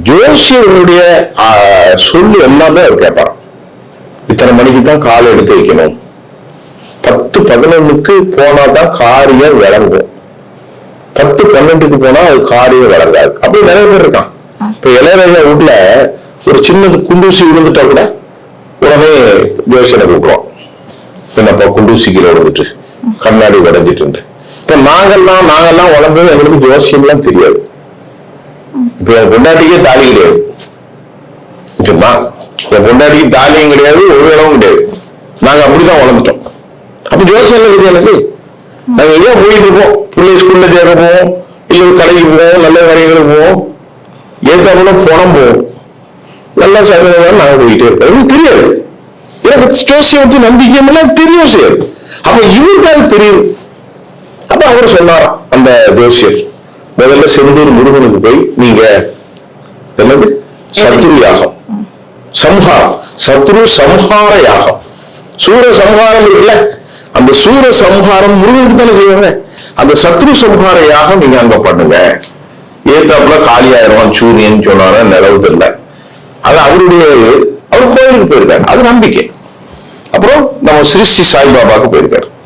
ஜோசியருடைய சொல்லு எல்லாமே அவர் கேட்பார். இத்தனை மணிக்கு தான் கால் எடுத்து வைக்கணும், 10-11க்கு போனாதான் காரியம் விளங்கும், 10-12க்கு போனா அது காரியம் விளங்காது. அப்படி நிறைய பேர் இருக்கான். இப்ப இளையராஜா வீட்டுல ஒரு சின்னது குண்டூசி விழுந்துட்டா கூட உடனே ஜோசியனை கூப்பிடுவோம். என்னப்பா குண்டூசி கீழே விழுந்துட்டு கண்ணாடி உடைஞ்சிட்டு. இப்ப நாங்கெல்லாம் வளர்ந்தது எங்களுக்கு ஜோசியம் எல்லாம் தெரியாது. இப்ப என் பொண்டாட்டிக்கே தாலி கிடையாது, என் பொண்டாட்டிக்கு தாலியும் கிடையாது, ஒரு இடமும் கிடையாது. நாங்க அப்படிதான் வளர்ந்துட்டோம். அப்ப ஜோசியம் தெரியும் எனக்கு. நாங்க எங்கேயோ போயிட்டு இருப்போம், பிள்ளை ஸ்கூல்ல சேர போவோம், இல்ல கடைக்கு போவோம், நல்ல கடைகளுக்கு போவோம், ஏத்தாப்புல பணம் போவோம், நல்லா சமையல் நாங்க போயிட்டே இருப்போம். எனக்கு தெரியாது, எனக்கு ஜோசியம் பத்தி நம்பிக்கை தெரியும் செய்யாது. அப்ப இவருக்கு அது தெரியுது. அப்ப அவர் சொன்னார், அந்த ஜோசியர், முதல்ல செந்தூர் முருகனுக்கு போய் நீங்க என்னது சத்ரு யாகம், சம்ஹாரம், சத்ரு சம்ஹார யாகம், சூர சம்ஹாரம் இருக்குல்ல, அந்த சூர சம்ஹாரம் முருகனுக்கு தானே செய்வாங்க. அந்த சத்ரு சம்ஹார யாகம் நீங்க அங்க பண்ணுங்க. ஏத்தாப்புல காலியாயிரம் சூரியன் சொன்னார நிலவு தெரியல, அது அவருடைய, அவர் கோயிலுக்கு போயிருக்காரு, அது நம்பிக்கை. அப்புறம் நம்ம ஸ்ரீ ஸ்ரீ சாய்பாபாவுக்கு போயிருக்காரு.